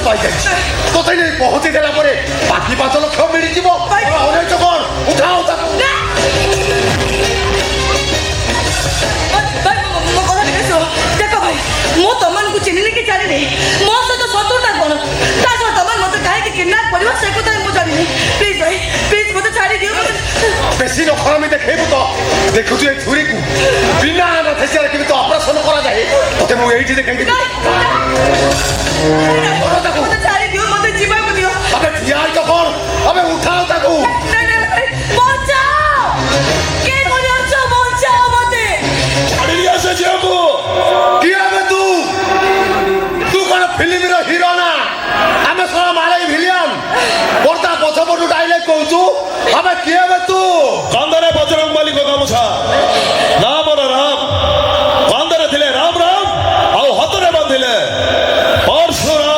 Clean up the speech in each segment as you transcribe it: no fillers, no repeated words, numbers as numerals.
ପାଇଯାଇଛି ତତେ ନେଇ ପହଞ୍ଚି ଦେଲା ପରେ ବାକି 5 ଲକ୍ଷ ମିଳିଯିବ। ଅନେକ କଣ ଉଠାଅ ତାକୁ। ମୋ କଥା ଟିକେ ଶୁଣ। ଦେଖ ଭାଇ, ମୁଁ ତମମାନଙ୍କୁ ଚିହ୍ନିନି କି ଜାଣିନି। ମୋ ସହିତ ଶତ୍ରୁତା କଣ, ତା ସହ ତମେ ମତେ କାହିଁକି କିଡନାପ କରିବ ସେ କଥା ମୁଁ ଜାଣିନି। ପ୍ଲିଜ ଭାଇ, ପ୍ଲିଜ ମତେ ଛାଡ଼ି ଦିଅ। ବେଶୀ ନଖରାମି ଦେଖେଇବୁ ତ। ଦେଖୁଛୁ ଏ ଛୁରୀକୁ ବିନା ଆନାଥେସିଆରେ କେମିତି ଅପରେସନ କରାଯାଏ ତତେ ମୁଁ ଏଇଠି ଦେଖେଇବି। ମତେ ଛାଡ଼ି ଦିଅ, ମତେ ଯିବାକୁ ଦିଅ। ଆମେ ଠିଆ ହେଇଛ କଣ? ଆମେ ଉଠାଅ ତାକୁ। ବଞ୍ଚାଅ, କିଏ କରି ଅଛ? ବଞ୍ଚାଅ ମତେ। ଛାଡ଼ି ଆସେ ଝିଅକୁ। କିଏ ଆମେ ତୁ କଣ ଫିଲ୍ମର ହିରୋ ନା? ଆମେ ଶୁଣ ମାଳେଇ ଭିଲିଆନ ପର୍ଦା ପଛପଟୁ ଡାଇଲେକ୍ଟ କହୁଛୁ। ଆମେ କିଏ ଏବେ ତୁ? କାନ୍ଧରେ ବଜରଙ୍ଗ ବାଲିଙ୍କ ଗାମୁଛା, ନାମର ରାମ। କାନ୍ଧରେ ଥିଲେ ରାମ ରାମ, ଆଉ ହାତରେ ବାନ୍ଧିଲେ ପରଶୁରାମ।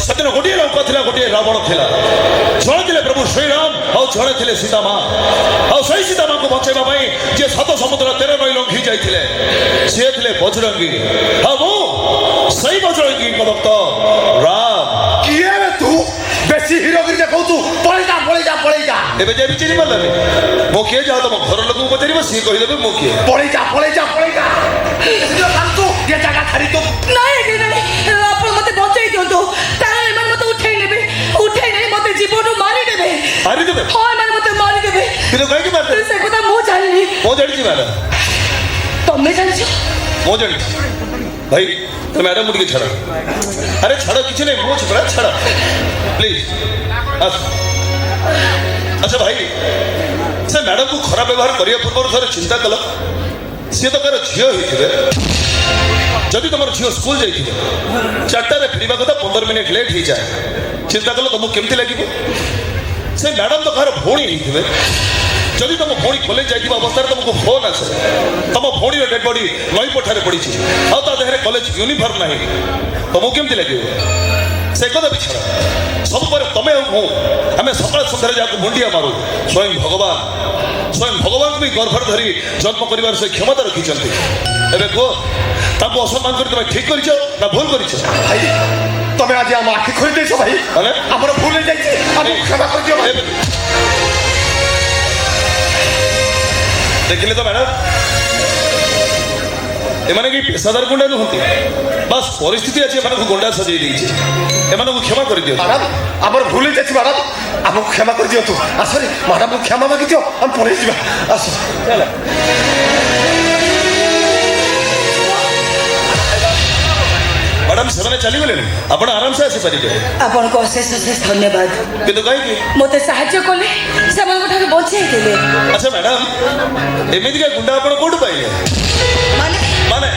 ସେଦିନ ଗୋଟିଏ ଲଙ୍କା ଥିଲା, ଗୋଟିଏ ରାବଣ ଥିଲା। ଜଣେ ଥିଲେ ପ୍ରଭୁ ଶ୍ରୀରାମ, ଆଉ ଜଣେ ଥିଲେ ସୀତା ମା। ଆଉ ସେଇ ସୀତା ମାଙ୍କୁ ବଞ୍ଚାଇବା ପାଇଁ ଯିଏ 7 ସମୁଦ୍ର 13 ନଈ ଲଙ୍ଘି ଯାଇଥିଲେ ସିଏ ଥିଲେ ବଜରଙ୍ଗୀ। ଆଉ ମୁଁ ସେଇ ବଜରଙ୍ଗୀଙ୍କ ଭକ୍ତ ରାମ। କିଏ ଏବେ ତୁ? ବେଶୀ ହିରୋଗିରି ଦେଖଉଛୁ। ପଳେଇଯା ପଳେଇଯା ପଳେଇଯା। ଏବେ ଯାଇ ଚିହ୍ନି ପାରିଲାନି ମୁଁ କିଏ? ଯାହା ତମ ଘର ଲୋକଙ୍କୁ ପଚାରିବ, ସିଏ କହିଦେବେ ମୁଁ କିଏ। ପଳେଇଯା ପଳେଇଯା ପଳେଇଯା। ତୁ ଏ ଜାଗା ଛାଡ଼ି ତୁ। ନାଇଁ ଆପଣ ମତେ ବଞ୍ଚେଇ ଦିଅନ୍ତୁ। ତାହେଲେ ଏମାନେ ମତେ ଉଠେଇ ନେବେ, ଉଠେଇ ନେଇ ମତେ ଜୀବନରୁ ମାରିଦେବେ। ମାରିଦେବେ? ହଁ, ଏମାନେ ମତେ ମାରିଦେବେ। କିନ୍ତୁ କାହିଁକି ମାରିଦେବେ? ସେ କଥା ମୁଁ ଜାଣିନି। ମୁଁ ଜାଣିଛି ମ୍ୟାଡାମ, ତମେ ଜାଣିଛ? ମୁଁ ଜାଣିଛି। ଭାଇ ତ ମ୍ୟାଡାମ ମୁଁ ଟିକେ ଛାଡ଼। ଆରେ ଛାଡ଼, କିଛି ନାହିଁ, ମୁଁ ଅଛି ପରା, ଛାଡ଼ ପ୍ଲିଜ। ଆଚ୍ଛା ଭାଇ, ସେ ମ୍ୟାଡାମକୁ ଖରାପ ବ୍ୟବହାର କରିବା ପୂର୍ବରୁ ଥରେ ଚିନ୍ତା କଲ, ସିଏ ତ କାହାର ଝିଅ ହେଇଥିବେ। ଯଦି ତମର ଝିଅ ସ୍କୁଲ ଯାଇଥିବେ, 4টাରେ ଫେରିବା କଥା 15 ମିନିଟ୍ ଲେଟ୍ ହେଇଯାଏ, ଚିନ୍ତା କଲ ତମକୁ କେମିତି ଲାଗିବ? ସେ ମ୍ୟାଡାମ ତ କାହାର ଭଉଣୀ ହେଇଥିବେ। ଯଦି ତମ ଭଉଣୀ କଲେଜ ଯାଇଥିବା ଅବସ୍ଥାରେ ତମକୁ ଫୋନ୍ ଆସେ ତମ ଭଉଣୀର ଡେଡ୍ ବଡି ନଈ ପଠାରେ ପଡ଼ିଛି, ଆଉ ତା ଦେହରେ କଲେଜ ୟୁନିଫର୍ମ ନାହିଁ, ତମକୁ କେମିତି ଲାଗିବ? ସେ କଥା ବି ଛାଡ଼। ସବୁ ପରେ ତମେ ଆଉ ମୁଁ ଆମେ ସକାଳ ସନ୍ଧ୍ୟାରେ ଯାହାକୁ ମୁଣ୍ଡିଆ ମାରୁ, ସ୍ୱୟଂ ଭଗବାନଙ୍କୁ ବି ଗର୍ଭରେ ଧରି ଜନ୍ମ କରିବାର ସେ କ୍ଷମତା ରଖିଛନ୍ତି। ଏବେ କୁହ, ତାଙ୍କୁ ଅସମ୍ମାନ କରି ତମେ ଠିକ୍ କରିଛ ନା ଭୁଲ କରିଛ? ଭାଇ ତମେ ଆଜି ଆମ ଆଖି ଖୋଲି ଦେଇଛ ଭାଇ। ମାନେ ଆମର ଭୁଲ ହେଇଯାଇଛି, ଆମକୁ କ୍ଷମା କରିଦିଅ ଭାଇ। ଦେଖିଲେ ତ ମ୍ୟାଡାମ, ଏମାନେ କି ପେଶାଦାର ଗୁଣ୍ଡା ନୁହନ୍ତି, ବାସ୍ ପରିସ୍ଥିତି ଅଛି ଏମାନଙ୍କୁ ଗୁଣ୍ଡା ସଜେଇ ଦେଇଛି। ଏମାନଙ୍କୁ କ୍ଷମା କରିଦିଅ ମ୍ୟାଡାମ। ଆମର ଭୁଲ ହେଇଯାଇଛି ମ୍ୟାଡାମ, ଆମକୁ କ୍ଷମା କରିଦିଅନ୍ତୁ। ଆସରେ ମ୍ୟାଡାମକୁ କ୍ଷମା ମାଗିଦିଅ, ଆମେ ପଳେଇ ଯିବା। ଆସ ଚାଲ। ମ୍ୟାଡାମ ସେମାନେ ଚାଲିଗଲେଣି, ଆପଣ ଆରାମସେ ଆସିପାରିବେ। ଆପଣଙ୍କୁ ଅଶେଷ ଅଶେଷ ଧନ୍ୟବାଦ। କିନ୍ତୁ କାହିଁକି? ମତେ ସାହାଯ୍ୟ କଲେ, ସେମାନଙ୍କ ଠାରୁ ବଞ୍ଚେଇ ଦେଲେ। ଆଚ୍ଛା ମ୍ୟାଡାମ, ଏମିତିକା ଗୁଣ୍ଡା ଆପଣ କୋଉଠୁ ପାଇଲେ? ମାନେ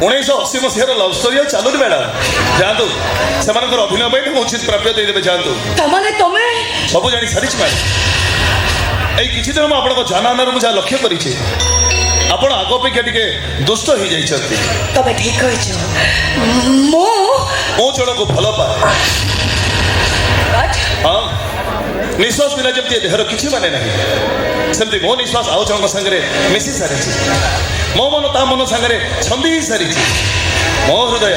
1980 ମସିହାର ଲଭ୍ ଷ୍ଟୋରି ଆଉ ଚାଲୁନି ମ୍ୟାଡାମ। ଯାଆନ୍ତୁ, ସେମାନଙ୍କର ଅଭିନୟ ପାଇଁ ତାଙ୍କୁ ଉଚିତ ପ୍ରାପ୍ୟ ଦେଇଦେବେ, ଯାଆନ୍ତୁ। ତାମାନେ ତମେ? ସବୁ ଜାଣି ସାରିଛି ମ୍ୟାଡାମ। ଏଇ କିଛି ଦିନ ମୁଁ ଆପଣଙ୍କ ଜାନାନାରୁ ମୁଁ ଯାହା ଲକ୍ଷ୍ୟ କରିଛି, ଆପଣ ଆଗ ଅପେକ୍ଷା ଟିକେ ଦୁଷ୍ଟ ହେଇଯାଇଛନ୍ତି। ତମେ ଠିକ କହିଛ। ମୁଁ ଜଣକୁ ଭଲ ପାଏ। ହଁ, ନିଶ୍ୱାସ ବିନା ଯେମିତି ଏ ଦେହର କିଛି ମାନେ ନାହିଁ, ସେମିତି ମୋ ନିଶ୍ୱାସ ଆଉ ଜଣଙ୍କ ସାଙ୍ଗରେ ମିଶି ସାରିଛି। ମୋ ମନ ତା ମନ ସାଙ୍ଗରେ ଛନ୍ଦି ସାରିଛି। ମୋ ହୃଦୟ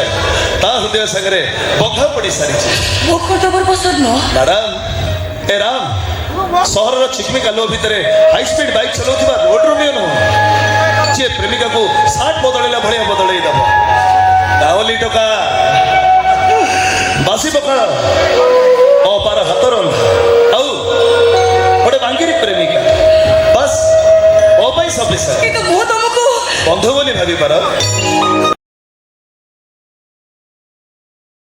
ତା ହୃଦୟ ସାଙ୍ଗରେ ବନ୍ଧା ପଡ଼ି ସାରିଛି। ମୋ ଖବର ପସନ୍ଦ ନୁହଁ ମ୍ୟାଡାମ। ଏ ରାମ ସହରର ଚିକମିକା ଲୋ ଭିତରେ ହାଇ ସ୍ପିଡ ବାଇକ୍ ଚଲାଉଥିବା ରୋଡ ରୋମିଓ ନୁହଁ, ଯିଏ ପ୍ରେମିକାକୁ ସାର୍ଟ ବଦଳେଇଲା ଭଳିଆ ବଦଳେଇ ଦେବ। ଡାଉଲି ଟୋକା, ବାସି ପଖାଳ,